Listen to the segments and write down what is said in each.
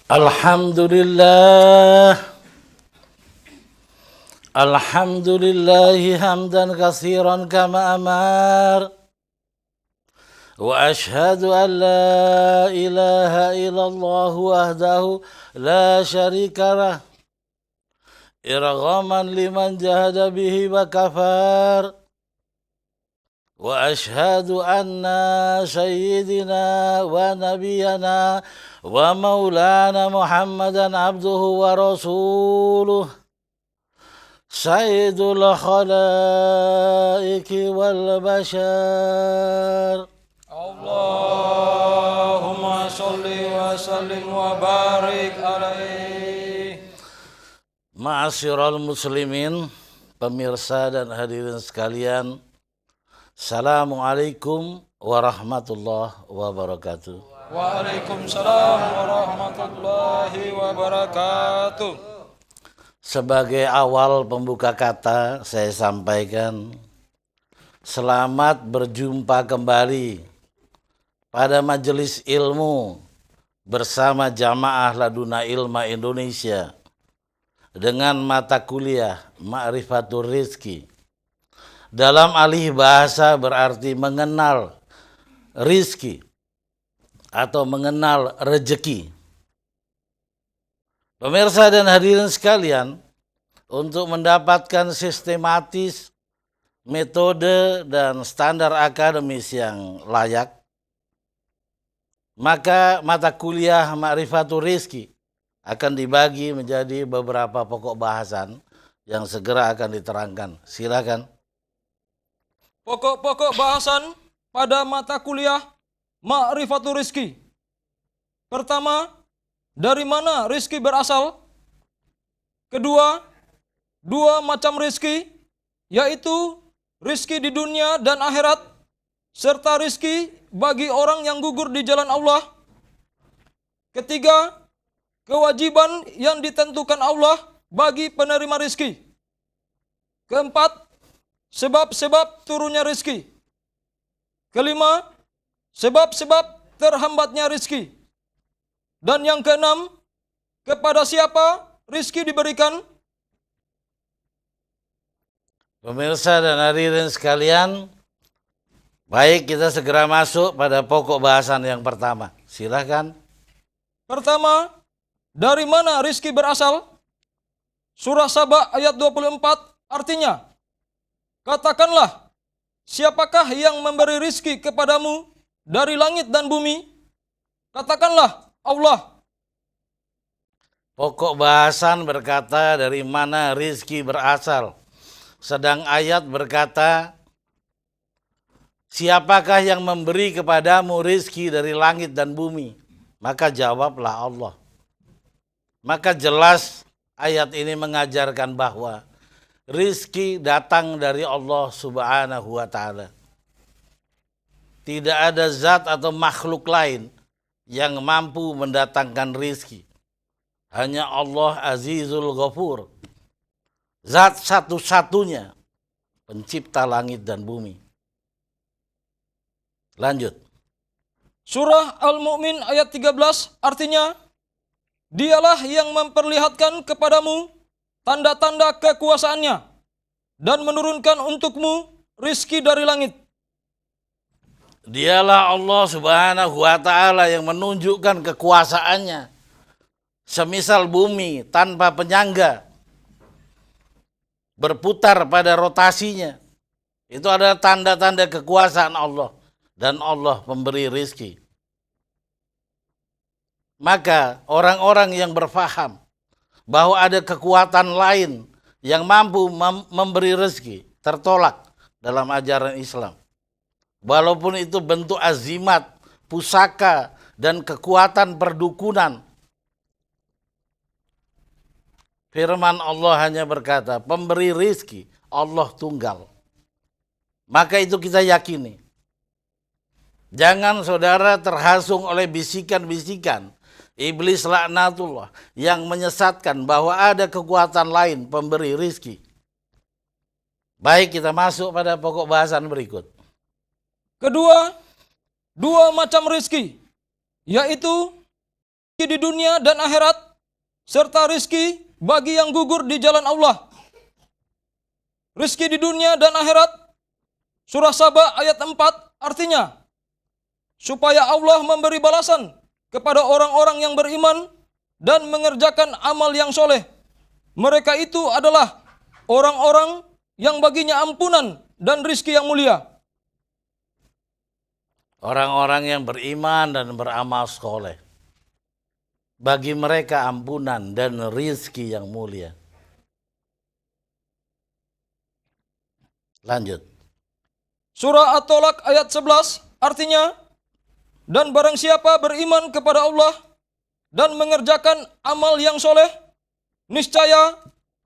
Alhamdulillah, Alhamdulillahi hamdan katsiran kama amar. Wa ashhadu an la ilaha illallah wahdahu la syarika lah. Irghaman liman jahada bihi wa kafar. Wa ashhadu anna sayyidina wa nabiyana wa maulana Muhammadan abduhu wa rasuluh. Sayyidul khalaiki wal bashar. Allahumma sholli wa sallim wa barik alaih. Ma'asyiral muslimin, pemirsa dan hadirin sekalian, Assalamualaikum warahmatullahi wabarakatuh. Waalaikumsalam warahmatullahi wabarakatuh. Sebagai awal pembuka kata, saya sampaikan selamat berjumpa kembali pada majelis ilmu bersama Jamaah Laduna Ilma Indonesia dengan mata kuliah Ma'rifatul Rizki. Dalam alih bahasa berarti mengenal rizki atau mengenal rejeki. Pemirsa dan hadirin sekalian, untuk mendapatkan sistematis, metode dan standar akademis yang layak, maka mata kuliah Ma'rifatul Rizki akan dibagi menjadi beberapa pokok bahasan yang segera akan diterangkan. Silakan. Pokok-pokok bahasan pada mata kuliah Ma'rifatul Rizki. Pertama, dari mana rizki berasal? Kedua, dua macam rizki, yaitu rizki di dunia dan akhirat, serta rizki bagi orang yang gugur di jalan Allah. Ketiga, kewajiban yang ditentukan Allah bagi penerima rizki. Keempat, sebab-sebab turunnya rizki. Kelima, sebab-sebab terhambatnya rizki. Dan yang keenam, kepada siapa rizki diberikan? Pemirsa dan hadirin sekalian, baik kita segera masuk pada pokok bahasan yang pertama. Silakan. Pertama, dari mana rizki berasal? Surah Saba ayat 24 artinya, katakanlah, siapakah yang memberi rizki kepadamu dari langit dan bumi? Katakanlah, Allah. Pokok bahasan berkata dari mana rizki berasal. Sedang ayat berkata, siapakah yang memberi kepadamu rizki dari langit dan bumi? Maka jawablah Allah. Maka jelas ayat ini mengajarkan bahwa rizki datang dari Allah Subhanahu wa ta'ala. Tidak ada zat atau makhluk lain yang mampu mendatangkan rizki. Hanya Allah Azizul Ghafur, zat satu-satunya pencipta langit dan bumi. Lanjut. Surah Al-Mu'min ayat 13 artinya, dialah yang memperlihatkan kepadamu tanda-tanda kekuasaannya dan menurunkan untukmu rizki dari langit. Dialah Allah Subhanahu wa ta'ala yang menunjukkan kekuasaannya. Semisal bumi tanpa penyangga berputar pada rotasinya. Itu adalah tanda-tanda kekuasaan Allah. Dan Allah pemberi rizki. Maka orang-orang yang berfaham bahwa ada kekuatan lain yang mampu memberi rizki tertolak dalam ajaran Islam. Walaupun itu bentuk azimat, pusaka, dan kekuatan perdukunan. Firman Allah hanya berkata, pemberi rizki Allah tunggal. Maka itu kita yakini. Jangan saudara terhasung oleh bisikan-bisikan iblis laknatullah yang menyesatkan bahwa ada kekuatan lain pemberi rizki. Baik, kita masuk pada pokok bahasan berikut. Kedua, dua macam rizki, yaitu di dunia dan akhirat, serta rizki bagi yang gugur di jalan Allah. Rizki di dunia dan akhirat, surah Saba ayat 4 artinya, supaya Allah memberi balasan kepada orang-orang yang beriman dan mengerjakan amal yang soleh. Mereka itu adalah orang-orang yang baginya ampunan dan rizki yang mulia. Orang-orang yang beriman dan beramal soleh, bagi mereka ampunan dan rizki yang mulia. Lanjut. Surah At-Tolak ayat 11 artinya, dan barang siapa beriman kepada Allah dan mengerjakan amal yang soleh, niscaya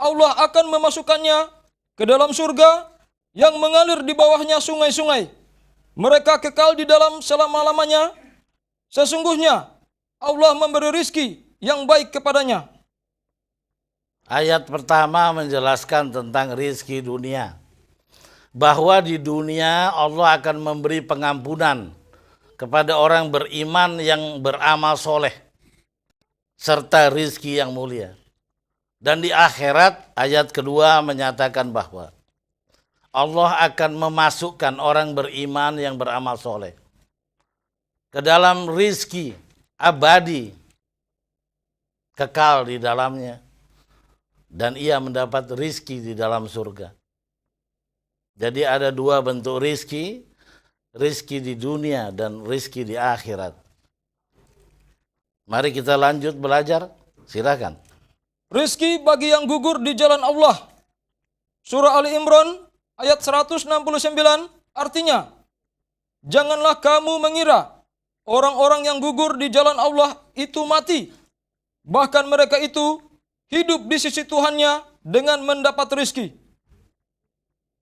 Allah akan memasukkannya ke dalam surga yang mengalir di bawahnya sungai-sungai. Mereka kekal di dalam selama-lamanya. Sesungguhnya Allah memberi rizki yang baik kepadanya. Ayat pertama menjelaskan tentang rizki dunia. Bahwa di dunia Allah akan memberi pengampunan kepada orang beriman yang beramal soleh, serta rizki yang mulia. Dan di akhirat, ayat kedua menyatakan bahwa Allah akan memasukkan orang beriman yang beramal soleh ke dalam rizki abadi, kekal di dalamnya, dan ia mendapat rizki di dalam surga. Jadi ada dua bentuk rizki, rizki di dunia dan rizki di akhirat. Mari kita lanjut belajar, silakan. Rizki bagi yang gugur di jalan Allah. Surah Ali Imran ayat 169 artinya, janganlah kamu mengira orang-orang yang gugur di jalan Allah itu mati. Bahkan mereka itu hidup di sisi Tuhannya dengan mendapat rizki.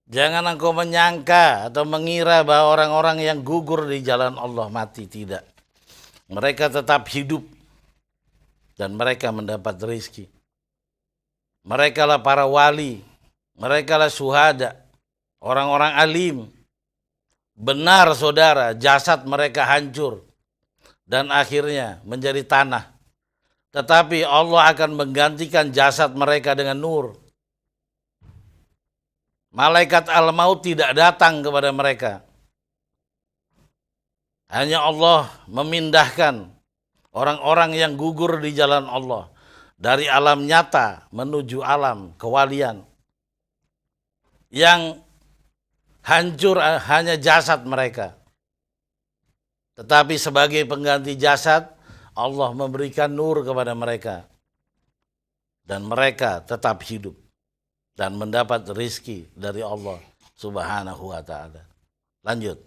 Jangan engkau menyangka atau mengira bahwa orang-orang yang gugur di jalan Allah mati. Tidak. Mereka tetap hidup dan mereka mendapat rizki. Mereka lah para wali, mereka lah syuhada, orang-orang alim. Benar saudara, jasad mereka hancur dan akhirnya menjadi tanah. Tetapi Allah akan menggantikan jasad mereka dengan nur. Malaikat al-maut tidak datang kepada mereka. Hanya Allah memindahkan orang-orang yang gugur di jalan Allah dari alam nyata menuju alam kewalian. Yang hancur hanya jasad mereka. Tetapi sebagai pengganti jasad, Allah memberikan nur kepada mereka. Dan mereka tetap hidup dan mendapat rizki dari Allah Subhanahu wa ta'ala. Lanjut.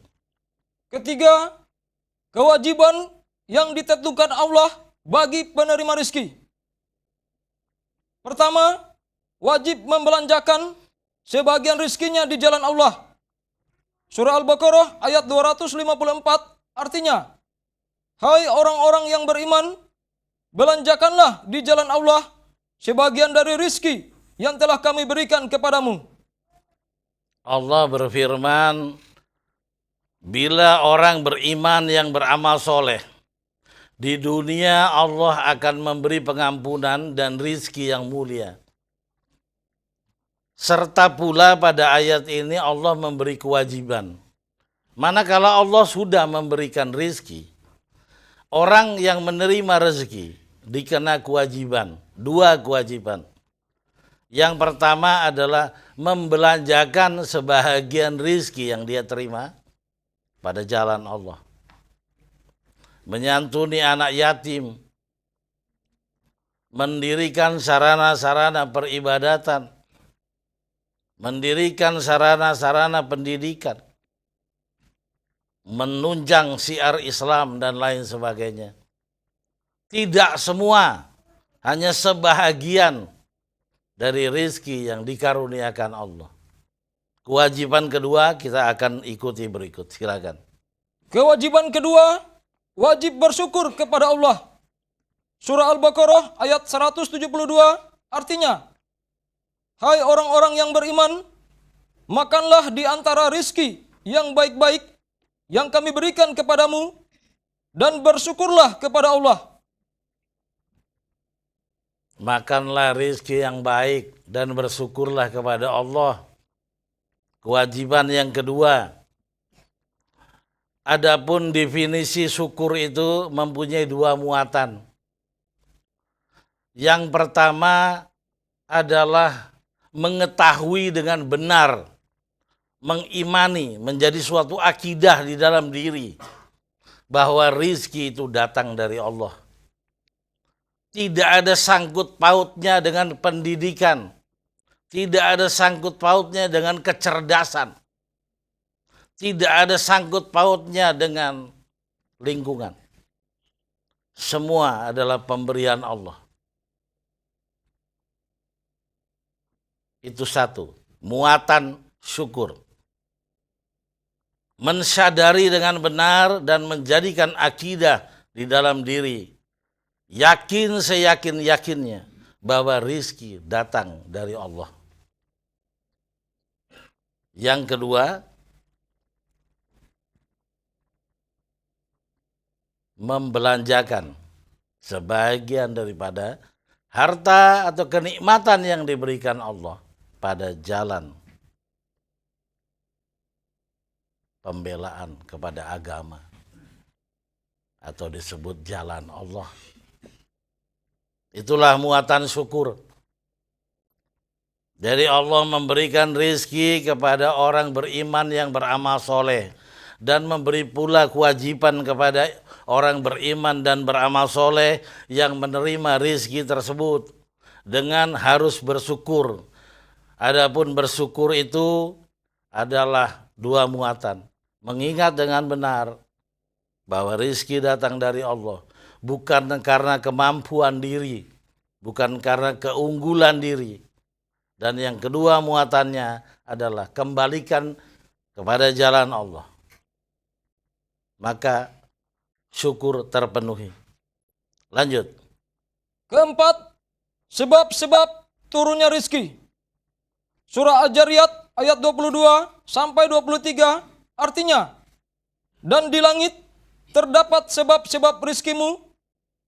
Ketiga, kewajiban yang ditentukan Allah bagi penerima rizki. Pertama, wajib membelanjakan sebagian rizkinya di jalan Allah. Surah Al-Baqarah ayat 254 artinya, hai orang-orang yang beriman, belanjakanlah di jalan Allah sebagian dari rizki yang telah kami berikan kepadamu. Allah berfirman, bila orang beriman yang beramal soleh, di dunia Allah akan memberi pengampunan dan rizki yang mulia. Serta pula pada ayat ini Allah memberi kewajiban. Manakala Allah sudah memberikan rizki, orang yang menerima rezeki dikena kewajiban, dua kewajiban. Yang pertama adalah membelanjakan sebahagian rizki yang dia terima pada jalan Allah. Menyantuni anak yatim, mendirikan sarana-sarana peribadatan, mendirikan sarana-sarana pendidikan, menunjang syiar Islam dan lain sebagainya. Tidak semua, hanya sebahagian dari rizki yang dikaruniakan Allah. Kewajiban kedua kita akan ikuti berikut. Silakan. Kewajiban kedua, wajib bersyukur kepada Allah. Surah Al-Baqarah ayat 172 artinya, hai orang-orang yang beriman, makanlah di antara rizki yang baik-baik yang kami berikan kepadamu dan bersyukurlah kepada Allah. Makanlah rizki yang baik dan bersyukurlah kepada Allah. Kewajiban yang kedua, adapun definisi syukur itu mempunyai dua muatan. Yang pertama adalah mengetahui dengan benar, mengimani, menjadi suatu akidah di dalam diri bahwa rizki itu datang dari Allah. Tidak ada sangkut pautnya dengan pendidikan, tidak ada sangkut pautnya dengan kecerdasan, tidak ada sangkut pautnya dengan lingkungan. Semua adalah pemberian Allah. Itu satu, muatan syukur. Mensadari dengan benar dan menjadikan akidah di dalam diri. Yakin seyakin-yakinnya bahwa rizki datang dari Allah. Yang kedua, membelanjakan sebagian daripada harta atau kenikmatan yang diberikan Allah pada jalan pembelaan kepada agama atau disebut jalan Allah. Itulah muatan syukur. Jadi Allah memberikan rizki kepada orang beriman yang beramal soleh dan memberi pula kewajiban kepada orang beriman dan beramal soleh yang menerima rizki tersebut dengan harus bersyukur. Adapun bersyukur itu adalah dua muatan. Mengingat dengan benar bahwa rizki datang dari Allah. Bukan karena kemampuan diri, bukan karena keunggulan diri. Dan yang kedua muatannya adalah kembalikan kepada jalan Allah. Maka syukur terpenuhi. Lanjut. Keempat, sebab-sebab turunnya rizki. Surah Al-Jariyat ayat 22 sampai 23 artinya, dan di langit terdapat sebab-sebab rizkimu,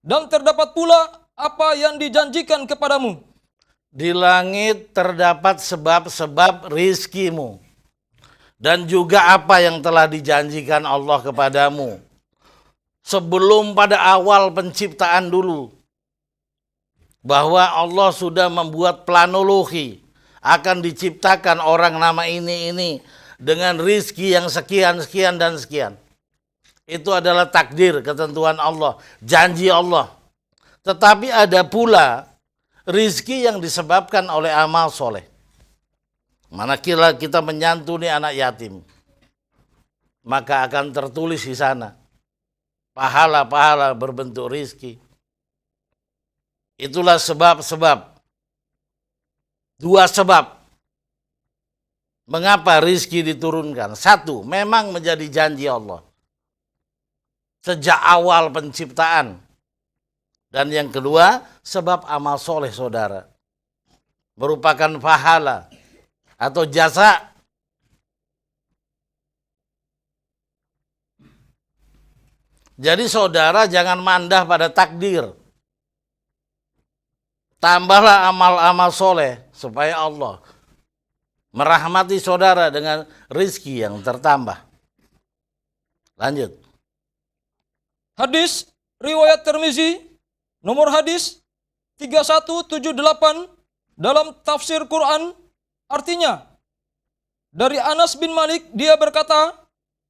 dan terdapat pula apa yang dijanjikan kepadamu. Di langit terdapat sebab-sebab rizkimu, dan juga apa yang telah dijanjikan Allah kepadamu. Sebelum pada awal penciptaan dulu, bahwa Allah sudah membuat planologi, akan diciptakan orang nama ini dengan rizki yang sekian, sekian, dan sekian. Itu adalah takdir, ketentuan Allah, janji Allah. Tetapi ada pula rizki yang disebabkan oleh amal soleh. Manakala kita menyantuni anak yatim, maka akan tertulis di sana pahala-pahala berbentuk rizki. Itulah sebab-sebab. Dua sebab mengapa rizki diturunkan. Satu, memang menjadi janji Allah sejak awal penciptaan. Dan yang kedua, sebab amal soleh saudara. Merupakan pahala atau jasa. Jadi saudara jangan mandah pada takdir. Tambahlah amal-amal soleh supaya Allah merahmati saudara dengan rizki yang tertambah. Lanjut. Hadis riwayat Tirmizi nomor hadis 3178 dalam tafsir Quran artinya, dari Anas bin Malik dia berkata,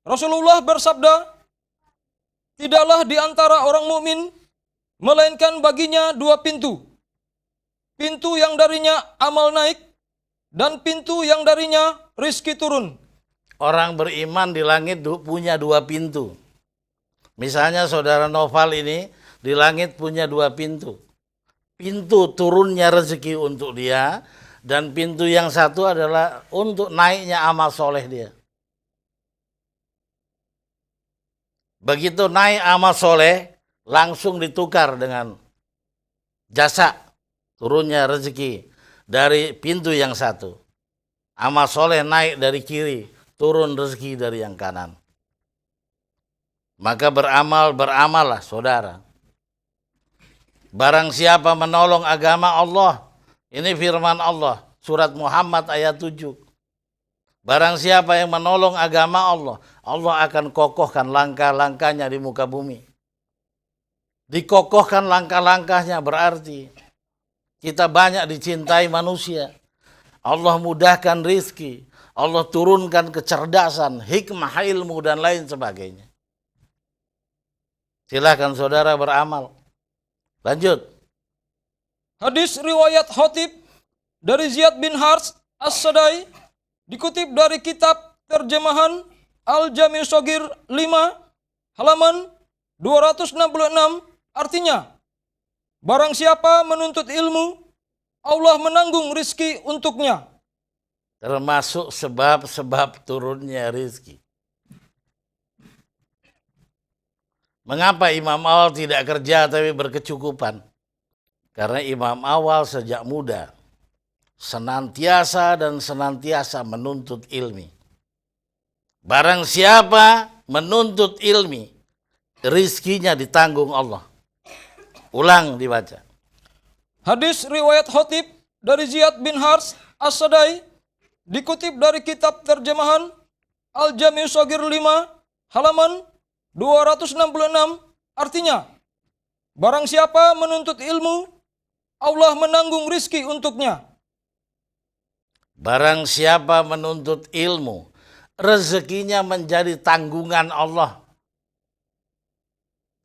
Rasulullah bersabda, tidaklah di antara orang mukmin melainkan baginya dua pintu. Pintu yang darinya amal naik dan pintu yang darinya rizki turun. Orang beriman di langit punya dua pintu. Misalnya saudara Noval ini di langit punya dua pintu. Pintu turunnya rezeki untuk dia, dan pintu yang satu adalah untuk naiknya amal soleh dia. Begitu naik amal soleh, langsung ditukar dengan jasa turunnya rezeki dari pintu yang satu. Amal soleh naik dari kiri, turun rezeki dari yang kanan. Maka beramallah saudara. Barang siapa menolong agama Allah, ini firman Allah, surat Muhammad ayat 7. Barang siapa yang menolong agama Allah, Allah akan kokohkan langkah-langkahnya di muka bumi. Dikokohkan langkah-langkahnya berarti kita banyak dicintai manusia. Allah mudahkan rizki, Allah turunkan kecerdasan, hikmah, ilmu, dan lain sebagainya. Silakan saudara beramal. Lanjut. Hadis riwayat Khotib dari Ziyad bin Hars As-Sadai, dikutip dari kitab terjemahan Al-Jami' Shogir 5 halaman 266, artinya, barang siapa menuntut ilmu, Allah menanggung rizki untuknya. Termasuk sebab-sebab turunnya rizki. Mengapa imam awal tidak kerja tapi berkecukupan? Karena imam awal sejak muda senantiasa menuntut ilmi. Barang siapa menuntut ilmi, rizkinya ditanggung Allah. Ulang dibaca. Hadis riwayat Khotib dari Ziyad bin Hars As-Sadai, dikutip dari kitab terjemahan Al-Jami' Shogir 5 halaman 266, artinya, barang siapa menuntut ilmu, Allah menanggung rizki untuknya. Barang siapa menuntut ilmu, rezekinya menjadi tanggungan Allah.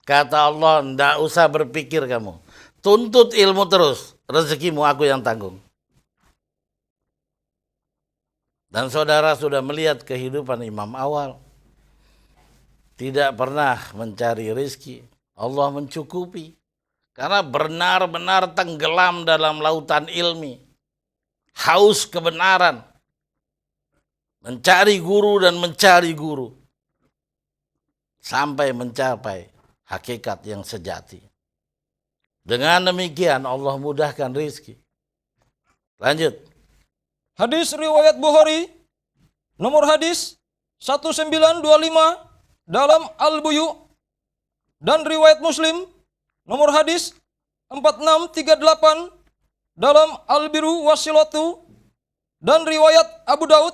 Kata Allah, ndak usah berpikir kamu. Tuntut ilmu terus, rezekimu aku yang tanggung. Dan saudara sudah melihat kehidupan imam awal. Tidak pernah mencari rezeki. Allah mencukupi. Karena benar-benar tenggelam dalam lautan ilmi. Haus kebenaran. Mencari guru dan mencari guru. Sampai mencapai hakikat yang sejati. Dengan demikian Allah mudahkan rezeki. Lanjut. Hadis riwayat Bukhari, nomor hadis 1925 dalam Al-Buyu, dan riwayat Muslim, nomor hadis 4638 dalam Al-Biru Wasilatu, dan riwayat Abu Daud,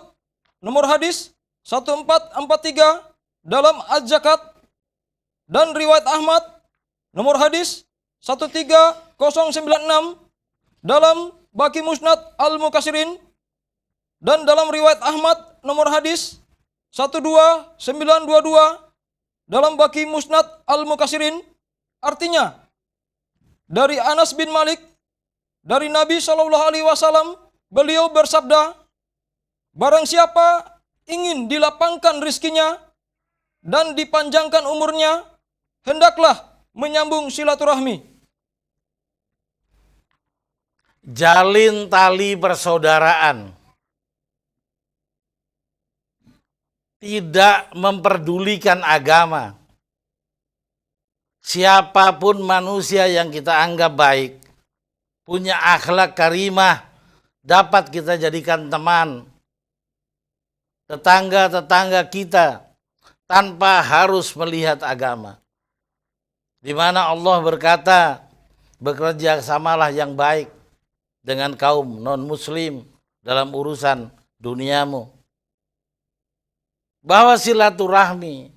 nomor hadis 1443 dalam Az-Zakat, dan riwayat Ahmad, nomor hadis 13096 dalam Baqi Musnad Al-Mukasirin, dan dalam riwayat Ahmad nomor hadis 12922 dalam Baqi Musnad Al-Mukasirin, artinya, dari Anas bin Malik dari Nabi SAW, beliau bersabda, barang siapa ingin dilapangkan rizkinya dan dipanjangkan umurnya, hendaklah menyambung silaturahmi. Jalin tali persaudaraan. Tidak memperdulikan agama. Siapapun manusia yang kita anggap baik, punya akhlak karimah, dapat kita jadikan teman. Tetangga-tetangga kita, tanpa harus melihat agama. Di mana Allah berkata, bekerja samalah yang baik dengan kaum non-muslim dalam urusan duniamu. Bahwa silaturahmi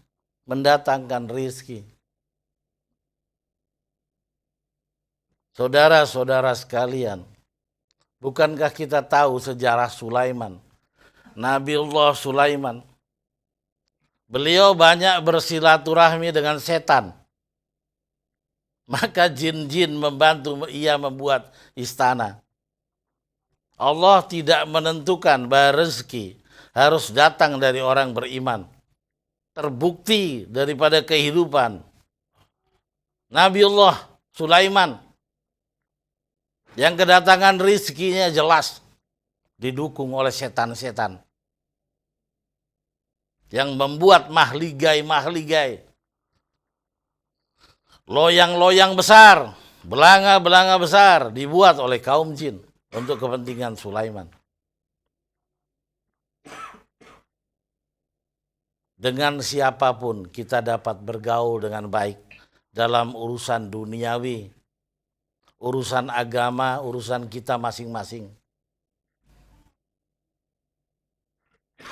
mendatangkan rizki. Saudara-saudara sekalian, bukankah kita tahu sejarah Sulaiman? Nabiullah Sulaiman. Beliau banyak bersilaturahmi dengan setan. Maka jin-jin membantu ia membuat istana. Allah tidak menentukan bahwa rezeki harus datang dari orang beriman. Terbukti daripada kehidupan Nabiullah Sulaiman yang kedatangan rizkinya jelas didukung oleh setan-setan yang membuat mahligai-mahligai, loyang-loyang besar, belanga-belanga besar dibuat oleh kaum jin untuk kepentingan Sulaiman. Dengan siapapun kita dapat bergaul dengan baik dalam urusan duniawi. urusan agama, urusan kita masing-masing.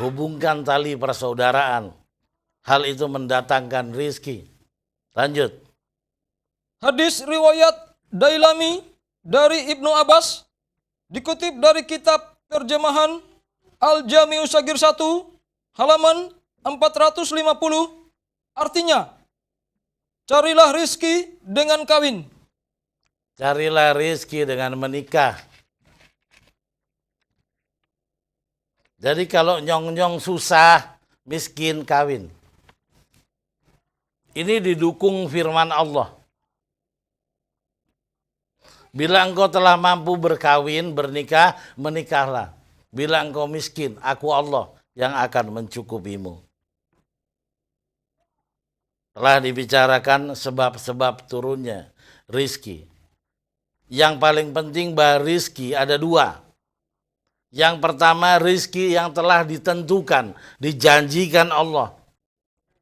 Hubungkan tali persaudaraan. Hal itu mendatangkan rizki. Lanjut. Hadis riwayat Dailami dari Ibnu Abbas, dikutip dari kitab terjemahan Al-Jami'u Sagir 1, halaman 450, artinya, carilah rizki dengan kawin. Carilah rizki dengan menikah. Jadi kalau nyong-nyong susah, miskin, kawin. Ini didukung firman Allah. Bila engkau telah mampu berkawin, bernikah, menikahlah. Bila engkau miskin, aku Allah yang akan mencukupimu. Telah dibicarakan sebab-sebab turunnya rizki. Yang paling penting bahwa rizki ada dua. Yang pertama rizki yang telah ditentukan, dijanjikan Allah.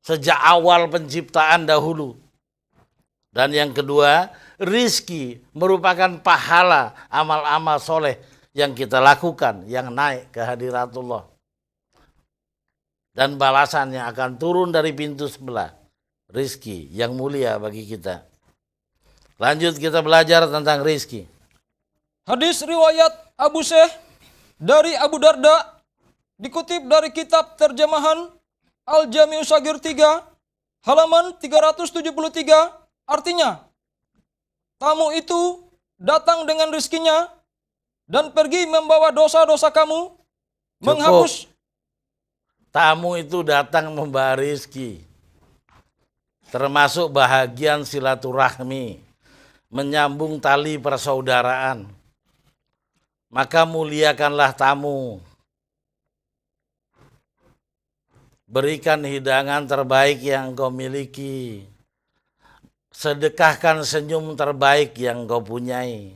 Sejak awal penciptaan dahulu. Dan yang kedua, rizki merupakan pahala amal-amal soleh yang kita lakukan, yang naik ke hadiratullah. Dan balasannya akan turun dari pintu sebelah. Rizki yang mulia bagi kita. Lanjut kita belajar tentang rizki. Hadis riwayat Abu Syekh dari Abu Darda, dikutip dari kitab terjemahan Al-Jami'u Sagir 3, halaman 373, artinya, tamu itu datang dengan rizkinya dan pergi membawa dosa-dosa kamu, menghapus. Tamu itu datang membawa rizki, termasuk bahagian silaturahmi, menyambung tali persaudaraan. Maka muliakanlah tamu. Berikan hidangan terbaik yang kau miliki. Sedekahkan senyum terbaik yang kau punyai.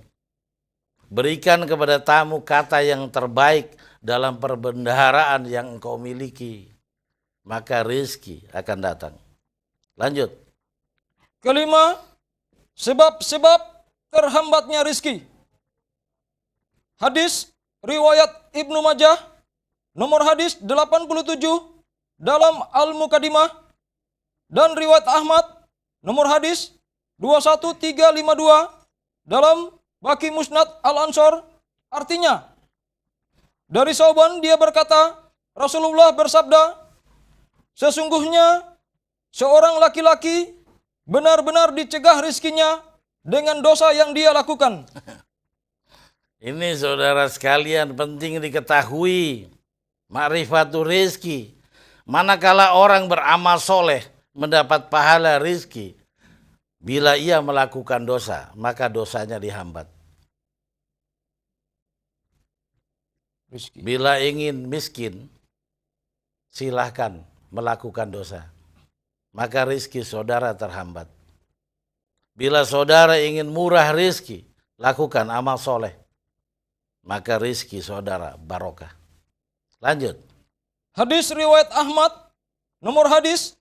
Berikan kepada tamu kata yang terbaik dalam perbendaharaan yang engkau miliki. Maka rizki akan datang. Lanjut. Kelima, sebab-sebab terhambatnya rizki. Hadis riwayat Ibnu Majah, nomor hadis 87 dalam Al-Muqaddimah, dan riwayat Ahmad, nomor hadis 21352 dalam Baqi Musnad Al-Ansor, artinya, dari Sauban dia berkata, Rasulullah bersabda, sesungguhnya seorang laki-laki benar-benar dicegah rizkinya dengan dosa yang dia lakukan. Ini saudara sekalian penting diketahui. Ma'rifatul rizki. Manakala orang beramal soleh mendapat pahala rizki. Bila ia melakukan dosa, maka dosanya dihambat. Rizki. Bila ingin miskin, silahkan melakukan dosa. Maka rizki saudara terhambat. Bila saudara ingin murah rizki, lakukan amal soleh. Maka rizki saudara barokah. Lanjut. Hadis riwayat Ahmad, nomor hadis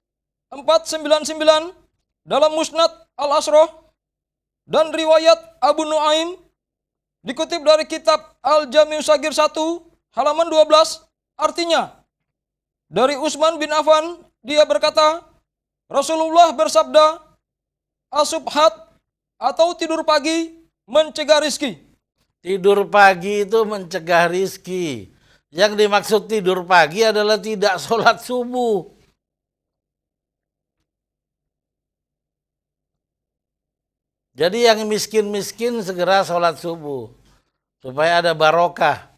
499 dalam Musnad Al-Asroh, dan riwayat Abu Nuaim, dikutip dari kitab Al-Jami'u Sagir 1, halaman 12, artinya, dari Utsman bin Affan, dia berkata, Rasulullah bersabda, asubhat atau tidur pagi mencegah rizki. Tidur pagi itu mencegah rizki. Yang dimaksud tidur pagi adalah tidak sholat subuh. Jadi yang miskin-miskin segera sholat subuh. Supaya ada barokah.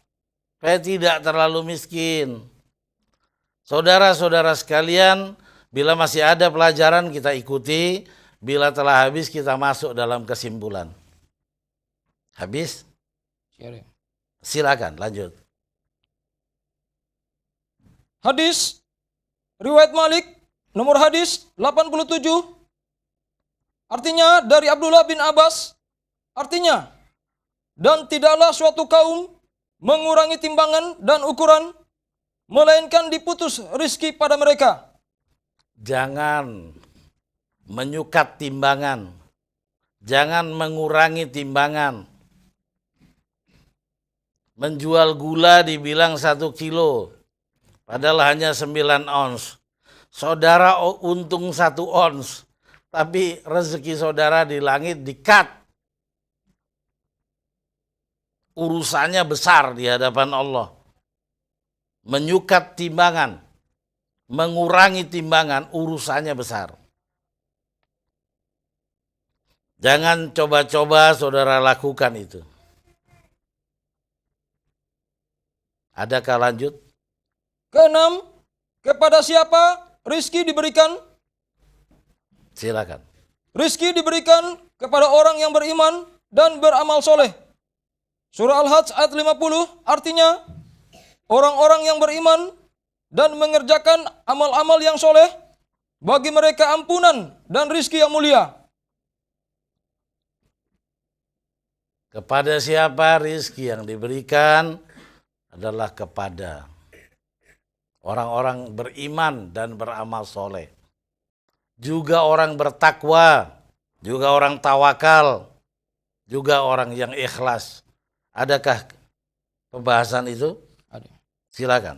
Supaya tidak terlalu miskin. Saudara-saudara sekalian, bila masih ada pelajaran kita ikuti. Bila telah habis kita masuk dalam kesimpulan. Habis? Silakan lanjut. Hadis riwayat Malik, nomor hadis 87, artinya dari Abdullah bin Abbas, artinya, dan tidaklah suatu kaum mengurangi timbangan dan ukuran, melainkan diputus rizki pada mereka. Jangan menyukat timbangan. Jangan mengurangi timbangan. Menjual gula dibilang 1 kilo, padahal hanya 9 ons. Saudara untung 1 ons, tapi rezeki saudara di langit di-cut. Urusannya besar di hadapan Allah. Menyukat timbangan, mengurangi timbangan, urusannya besar. Jangan coba-coba saudara lakukan itu. Adakah lanjut? Keenam, kepada siapa rizki diberikan? Silakan. Rizki diberikan kepada orang yang beriman dan beramal soleh. Surah Al-Hajj ayat 50 artinya, orang-orang yang beriman dan mengerjakan amal-amal yang soleh, bagi mereka ampunan dan rizki yang mulia. Kepada siapa rizki yang diberikan adalah kepada orang-orang beriman dan beramal soleh. Juga orang bertakwa, juga orang tawakal, juga orang yang ikhlas. Adakah pembahasan itu? Ada. Silakan.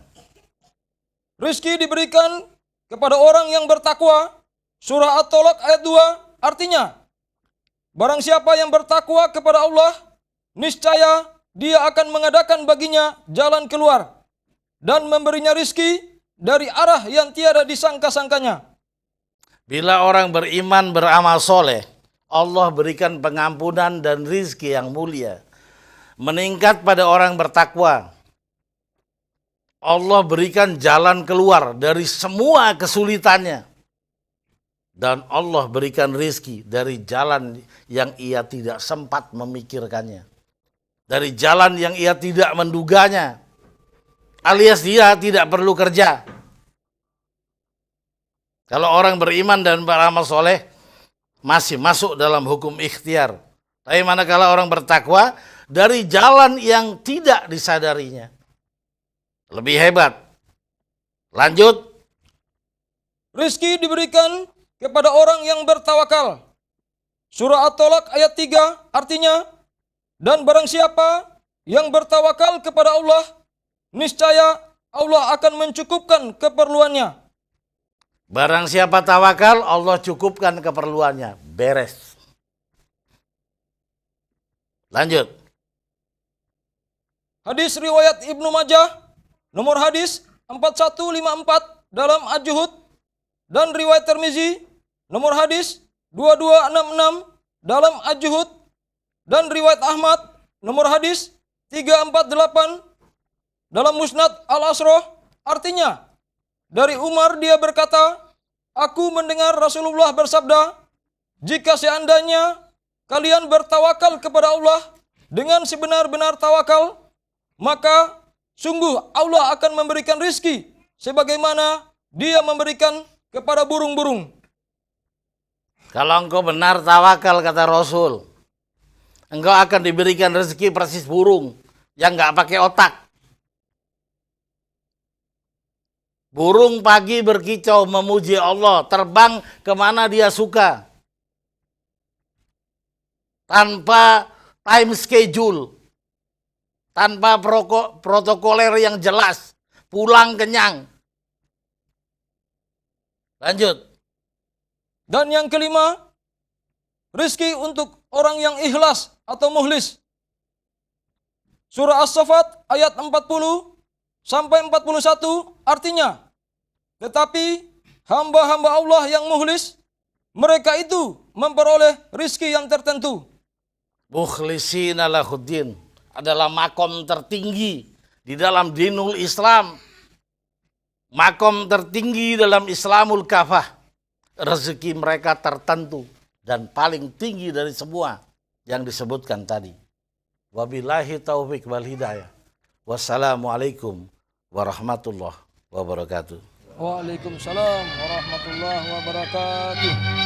Rizki diberikan kepada orang yang bertakwa. Surah At-Tolak ayat 2 artinya, barang siapa yang bertakwa kepada Allah, niscaya dia akan mengadakan baginya jalan keluar dan memberinya rizki dari arah yang tiada disangka-sangkanya. Bila orang beriman beramal soleh, Allah berikan pengampunan dan rizki yang mulia. Meningkat pada orang bertakwa. Allah berikan jalan keluar dari semua kesulitannya. Dan Allah berikan rizki dari jalan yang ia tidak sempat memikirkannya. Dari jalan yang ia tidak menduganya. Alias dia tidak perlu kerja. Kalau orang beriman dan beramal soleh, masih masuk dalam hukum ikhtiar. Tapi manakala orang bertakwa, dari jalan yang tidak disadarinya. Lebih hebat. Lanjut. Rizki diberikan kepada orang yang bertawakal. Surah At-Tolak ayat 3 artinya, dan barang siapa yang bertawakal kepada Allah, niscaya Allah akan mencukupkan keperluannya. Barang siapa tawakal, Allah cukupkan keperluannya. Beres. Lanjut. Hadis riwayat Ibnu Majah, nomor hadis 4154 dalam Al-Juhud, dan riwayat Tirmizi, nomor hadis 2266 dalam Al-Juhud, dan riwayat Ahmad, nomor hadis 348 dalam Musnad Al-Asroh, artinya, dari Umar dia berkata, aku mendengar Rasulullah bersabda, jika seandainya kalian bertawakal kepada Allah dengan sebenar-benar tawakal, maka sungguh Allah akan memberikan rizki sebagaimana dia memberikan kepada burung-burung. Kalau engkau benar tawakal, kata Rasul, engkau akan diberikan rezeki persis burung yang nggak pakai otak. Burung pagi berkicau memuji Allah, terbang kemana dia suka. Tanpa time schedule. Tanpa protokoler yang jelas. Pulang kenyang. Lanjut. Dan yang kelima, rizki untuk orang yang ikhlas atau mukhlis. Surah As-Saffat ayat 40 sampai 41 artinya, tetapi hamba-hamba Allah yang mukhlis, mereka itu memperoleh rizki yang tertentu. Mukhlisina lahuddin adalah makom tertinggi di dalam dinul Islam. Makom tertinggi dalam Islamul Kafah. Rezeki mereka tertentu dan paling tinggi dari semua yang disebutkan tadi. Wabillahi taufiq wal hidayah. Wassalamualaikum warahmatullahi wabarakatuh. Waalaikumsalam warahmatullahi wabarakatuh.